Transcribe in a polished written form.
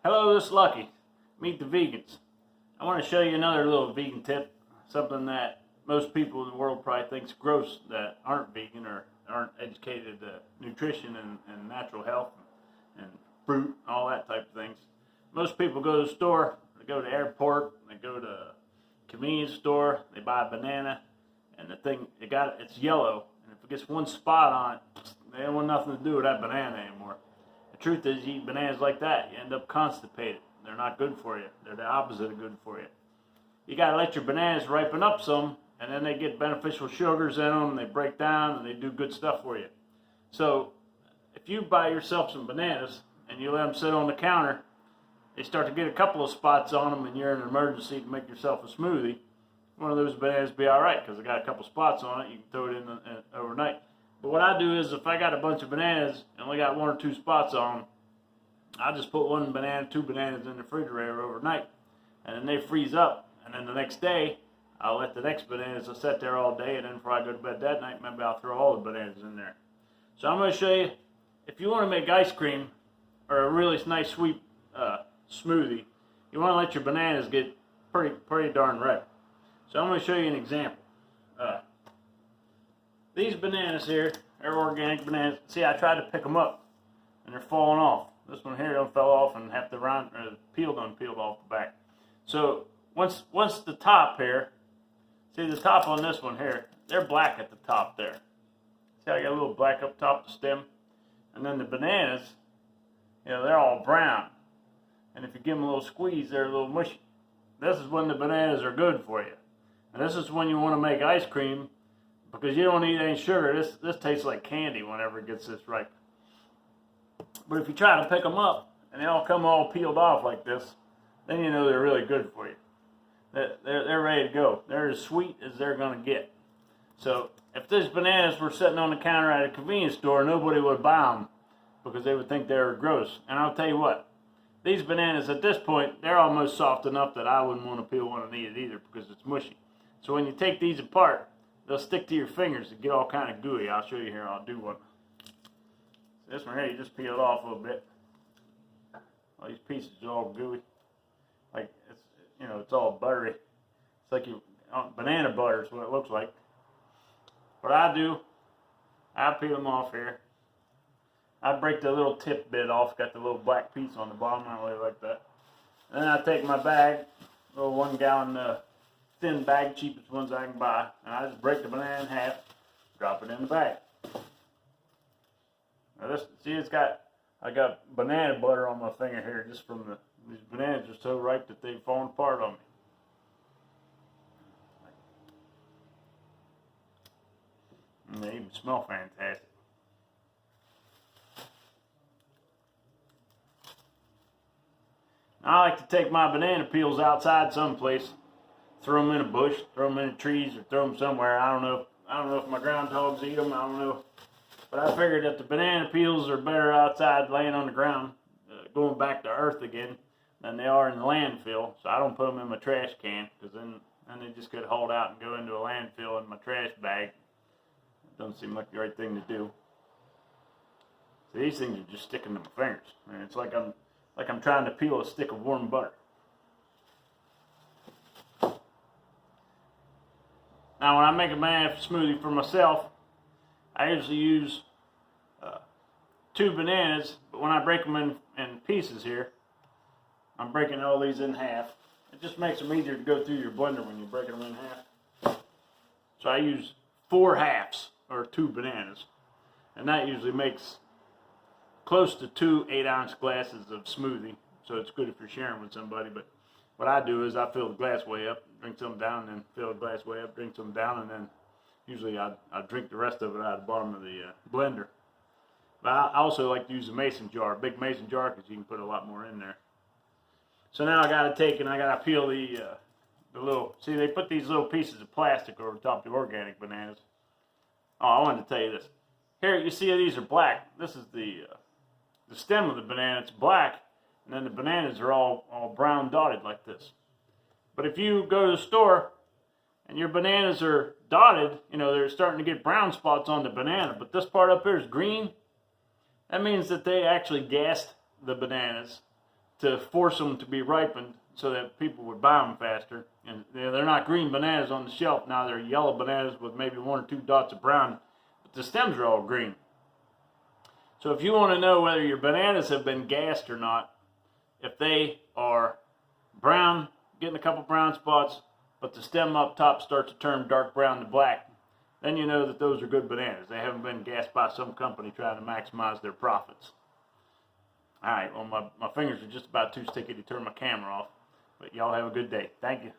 Hello, this is Lucky. Meet the vegans. I want to show you another little vegan tip, something that most people in the world probably thinks gross that aren't vegan or aren't educated to nutrition and natural health and fruit, all that type of things. Most people go to the store, they go to the airport, they go to a convenience store, they buy a banana, and the thing, it's yellow, and if it gets one spot on it, they don't want nothing to do with that banana anymore. The truth is, you eat bananas like that, you end up constipated. They're not good for you. They're the opposite of good for you. You got to let your bananas ripen up some, and then they get beneficial sugars in them, they break down, and they do good stuff for you. So, if you buy yourself some bananas, and you let them sit on the counter, they start to get a couple of spots on them, and you're in an emergency to make yourself a smoothie. One of those bananas will be alright, because they got a couple spots on it, you can throw it in overnight. But what I do is, if I got a bunch of bananas and only got one or two spots on them, I just put one banana, two bananas in the refrigerator overnight, and then they freeze up. And then the next day, I'll let the next bananas sit there all day, and then before I go to bed that night, maybe I'll throw all the bananas in there. So I'm going to show you, if you want to make ice cream or a really nice sweet smoothie, you want to let your bananas get pretty darn ripe. So I'm going to show you an example. These bananas here, they're organic bananas. See, I tried to pick them up, and they're falling off. This one here done fell off, and half the peel done peeled off the back. So once the top here, see the top on this one here, they're black at the top there. See, I got a little black up top the stem, and then the bananas, they're all brown. And if you give them a little squeeze, they're a little mushy. This is when the bananas are good for you, and this is when you want to make ice cream. Because you don't need any sugar. This tastes like candy whenever it gets this ripe. But if you try to pick them up and they all come all peeled off like this, then you know they're really good for you. They're ready to go. They're as sweet as they're going to get. So if these bananas were sitting on the counter at a convenience store, nobody would buy them because they would think they were gross. And I'll tell you what, these bananas at this point, they're almost soft enough that I wouldn't want to peel one and eat it either because it's mushy. So when you take these apart, they'll stick to your fingers and get all kind of gooey. I'll show you here. I'll do one. This one here, you just peel it off a little bit. All these pieces are all gooey. Like, it's all buttery. It's like banana butter is what it looks like. What I do, I peel them off here. I break the little tip bit off. Got the little black piece on the bottom. I don't really like that. And then I take my bag, little 1 gallon thin bag, cheapest ones I can buy, and I just break the banana in half, drop it in the bag. Now I got banana butter on my finger here just from these bananas are so ripe that they've fallen apart on me. And they even smell fantastic. Now I like to take my banana peels outside someplace, throw them in a bush, throw them in the trees, or throw them somewhere. I don't know if my groundhogs eat them. I don't know. But I figured that the banana peels are better outside laying on the ground, going back to earth again, than they are in the landfill. So I don't put them in my trash can, because then they just get hauled out and go into a landfill in my trash bag. It doesn't seem like the right thing to do. So these things are just sticking to my fingers. And it's like I'm trying to peel a stick of warm butter. Now, when I make a banana smoothie for myself, I usually use 2 bananas, but when I break them in pieces here, I'm breaking all these in half. It just makes them easier to go through your blender when you're breaking them in half. So I use 4 halves, or 2 bananas, and that usually makes close to 2 8-ounce glasses of smoothie, so it's good if you're sharing with somebody. But what I do is I fill the glass way up, drink some down, and then fill the glass way up, drink some down, and then usually I drink the rest of it out of the bottom of the blender. But I also like to use a mason jar, a big mason jar, because you can put a lot more in there. So now I got to take and I got to peel the little, see, they put these little pieces of plastic over the top of the organic bananas. Oh, I wanted to tell you this. Here, you see these are black. This is the stem of the banana. It's black. And then the bananas are all brown dotted like this. But if you go to the store and your bananas are dotted, they're starting to get brown spots on the banana, but this part up here is green, that means that they actually gassed the bananas to force them to be ripened so that people would buy them faster. And they're not green bananas on the shelf now. They're yellow bananas with maybe 1 or 2 dots of brown, but the stems are all green. So if you want to know whether your bananas have been gassed or not, if they are brown, getting a couple brown spots, but the stem up top starts to turn dark brown to black, then you know that those are good bananas. They haven't been gassed by some company trying to maximize their profits. All right, well, my fingers are just about too sticky to turn my camera off, but y'all have a good day. Thank you.